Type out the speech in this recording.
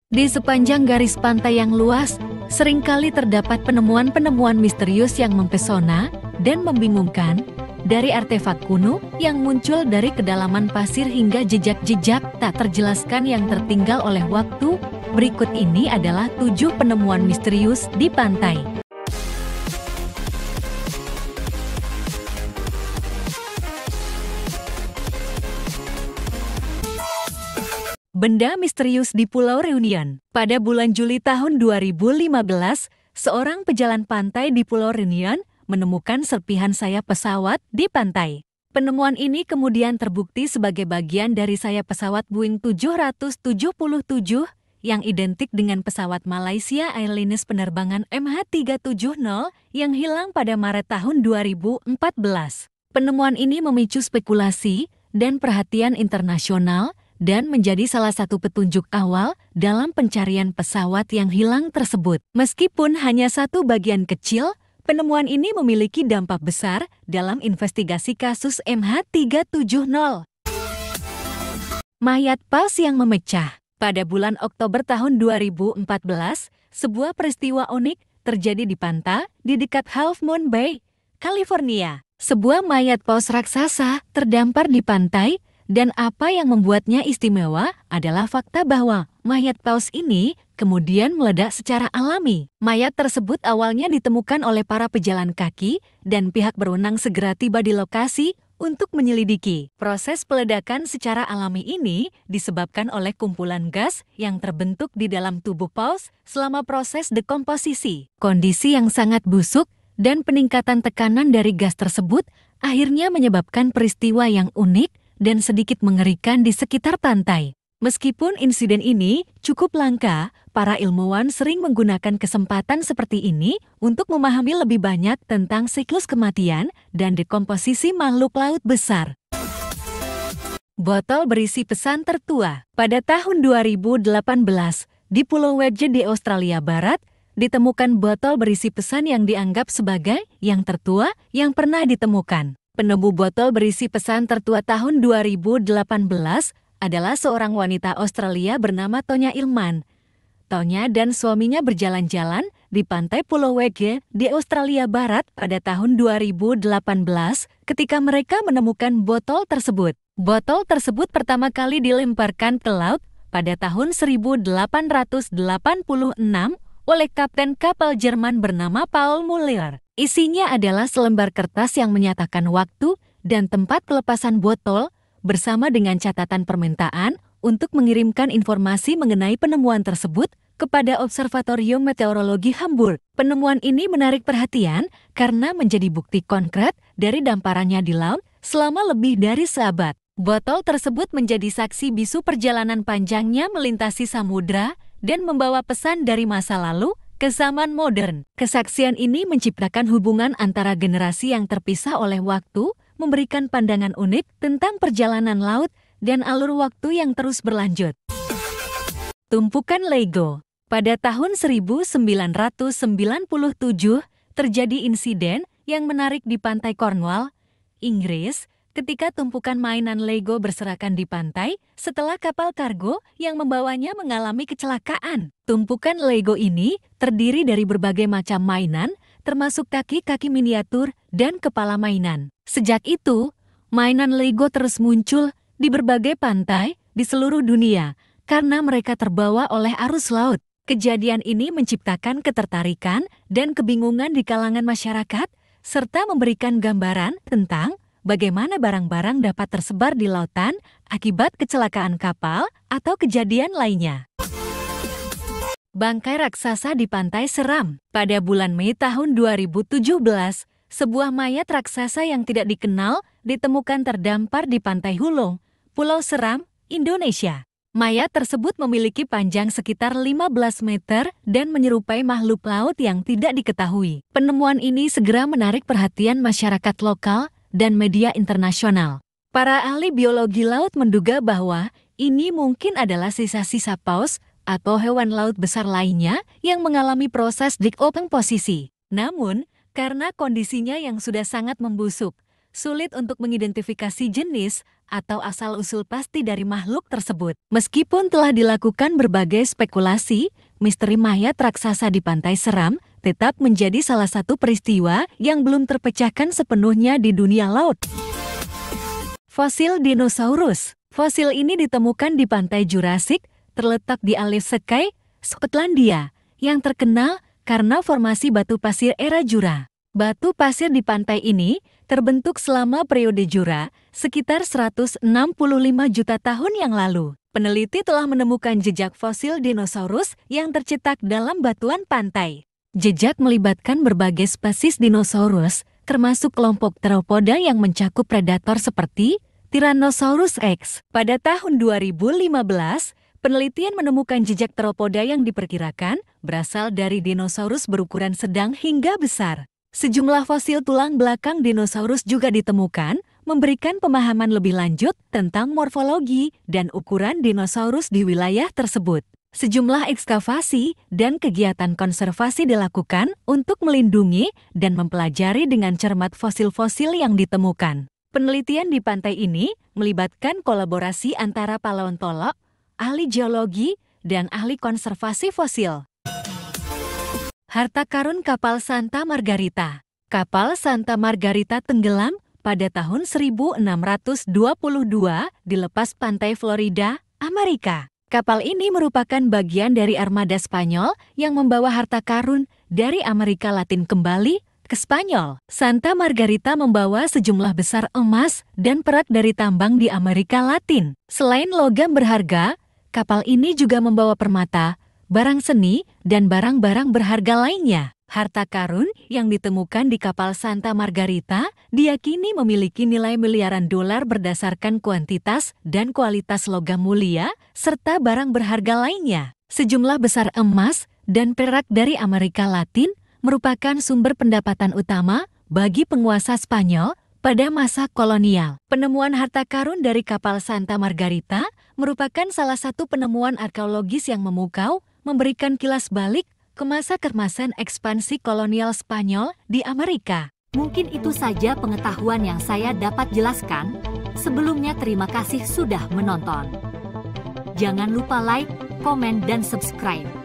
Di sepanjang garis pantai yang luas, seringkali terdapat penemuan-penemuan misterius yang mempesona dan membingungkan, dari artefak kuno yang muncul dari kedalaman pasir hingga jejak-jejak tak terjelaskan yang tertinggal oleh waktu. Berikut ini adalah 7 penemuan misterius di pantai. Benda misterius di Pulau Reunion. Pada bulan Juli tahun 2015, seorang pejalan pantai di Pulau Reunion menemukan serpihan sayap pesawat di pantai. Penemuan ini kemudian terbukti sebagai bagian dari sayap pesawat Boeing 777 yang identik dengan pesawat Malaysia Airlines penerbangan MH370 yang hilang pada Maret tahun 2014. Penemuan ini memicu spekulasi dan perhatian internasional dan menjadi salah satu petunjuk awal dalam pencarian pesawat yang hilang tersebut. Meskipun hanya satu bagian kecil, penemuan ini memiliki dampak besar dalam investigasi kasus MH370. Mayat pas yang memecah. Pada bulan Oktober tahun 2014, sebuah peristiwa unik terjadi di pantai di dekat Half Moon Bay, California. Sebuah mayat paus raksasa terdampar di pantai. Dan apa yang membuatnya istimewa adalah fakta bahwa mayat paus ini kemudian meledak secara alami. Mayat tersebut awalnya ditemukan oleh para pejalan kaki dan pihak berwenang segera tiba di lokasi untuk menyelidiki. Proses peledakan secara alami ini disebabkan oleh kumpulan gas yang terbentuk di dalam tubuh paus selama proses dekomposisi. Kondisi yang sangat busuk dan peningkatan tekanan dari gas tersebut akhirnya menyebabkan peristiwa yang unik dan sedikit mengerikan di sekitar pantai. Meskipun insiden ini cukup langka, para ilmuwan sering menggunakan kesempatan seperti ini untuk memahami lebih banyak tentang siklus kematian dan dekomposisi makhluk laut besar. Botol berisi pesan tertua. Pada tahun 2018, di Pulau Wedge di Australia Barat, ditemukan botol berisi pesan yang dianggap sebagai yang tertua yang pernah ditemukan. Penemu botol berisi pesan tertua tahun 2018 adalah seorang wanita Australia bernama Tonya Ilman. Tonya dan suaminya berjalan-jalan di pantai Pulau Wedge di Australia Barat pada tahun 2018 ketika mereka menemukan botol tersebut. Botol tersebut pertama kali dilemparkan ke laut pada tahun 1886 oleh kapten kapal Jerman bernama Paul Muller. Isinya adalah selembar kertas yang menyatakan waktu dan tempat pelepasan botol bersama dengan catatan permintaan untuk mengirimkan informasi mengenai penemuan tersebut kepada Observatorium Meteorologi Hamburg. Penemuan ini menarik perhatian karena menjadi bukti konkret dari damparannya di laut selama lebih dari seabad. Botol tersebut menjadi saksi bisu perjalanan panjangnya melintasi samudra dan membawa pesan dari masa lalu ke zaman modern. Kesaksian ini menciptakan hubungan antara generasi yang terpisah oleh waktu, memberikan pandangan unik tentang perjalanan laut dan alur waktu yang terus berlanjut. Tumpukan Lego. Pada tahun 1997, terjadi insiden yang menarik di pantai Cornwall, Inggris, ketika tumpukan mainan Lego berserakan di pantai setelah kapal kargo yang membawanya mengalami kecelakaan. Tumpukan Lego ini terdiri dari berbagai macam mainan, termasuk kaki-kaki miniatur dan kepala mainan. Sejak itu, mainan Lego terus muncul di berbagai pantai di seluruh dunia karena mereka terbawa oleh arus laut. Kejadian ini menciptakan ketertarikan dan kebingungan di kalangan masyarakat, serta memberikan gambaran tentang bagaimana barang-barang dapat tersebar di lautan akibat kecelakaan kapal atau kejadian lainnya. Bangkai raksasa di pantai seram. Pada bulan Mei tahun 2017, sebuah mayat raksasa yang tidak dikenal ditemukan terdampar di pantai Hulong, Pulau Seram, Indonesia. Mayat tersebut memiliki panjang sekitar 15 meter dan menyerupai makhluk laut yang tidak diketahui. Penemuan ini segera menarik perhatian masyarakat lokal dan media internasional. Para ahli biologi laut menduga bahwa ini mungkin adalah sisa-sisa paus atau hewan laut besar lainnya yang mengalami proses dekomposisi. Namun, karena kondisinya yang sudah sangat membusuk, sulit untuk mengidentifikasi jenis atau asal-usul pasti dari makhluk tersebut. Meskipun telah dilakukan berbagai spekulasi, misteri mayat raksasa di Pantai Seram tetap menjadi salah satu peristiwa yang belum terpecahkan sepenuhnya di dunia laut. Fosil dinosaurus. Fosil ini ditemukan di pantai Jurassic, terletak di Alisakay, Skotlandia, yang terkenal karena formasi batu pasir era Jura. Batu pasir di pantai ini terbentuk selama periode Jura, sekitar 165 juta tahun yang lalu. Peneliti telah menemukan jejak fosil dinosaurus yang tercetak dalam batuan pantai. Jejak melibatkan berbagai spesies dinosaurus, termasuk kelompok teropoda yang mencakup predator seperti Tyrannosaurus Rex. Pada tahun 2015, penelitian menemukan jejak teropoda yang diperkirakan berasal dari dinosaurus berukuran sedang hingga besar. Sejumlah fosil tulang belakang dinosaurus juga ditemukan, memberikan pemahaman lebih lanjut tentang morfologi dan ukuran dinosaurus di wilayah tersebut. Sejumlah ekskavasi dan kegiatan konservasi dilakukan untuk melindungi dan mempelajari dengan cermat fosil-fosil yang ditemukan. Penelitian di pantai ini melibatkan kolaborasi antara paleontolog, ahli geologi, dan ahli konservasi fosil. Harta karun kapal Santa Margarita. Kapal Santa Margarita tenggelam pada tahun 1622 di lepas pantai Florida, Amerika. Kapal ini merupakan bagian dari armada Spanyol yang membawa harta karun dari Amerika Latin kembali ke Spanyol. Santa Margarita membawa sejumlah besar emas dan perak dari tambang di Amerika Latin. Selain logam berharga, kapal ini juga membawa permata, barang seni, dan barang-barang berharga lainnya. Harta karun yang ditemukan di kapal Santa Margarita diyakini memiliki nilai miliaran dolar berdasarkan kuantitas dan kualitas logam mulia serta barang berharga lainnya. Sejumlah besar emas dan perak dari Amerika Latin merupakan sumber pendapatan utama bagi penguasa Spanyol pada masa kolonial. Penemuan harta karun dari kapal Santa Margarita merupakan salah satu penemuan arkeologis yang memukau, memberikan kilas balik ke masa keemasan ekspansi kolonial Spanyol di Amerika. Mungkin itu saja pengetahuan yang saya dapat jelaskan. Sebelumnya terima kasih sudah menonton. Jangan lupa like, komen, dan subscribe.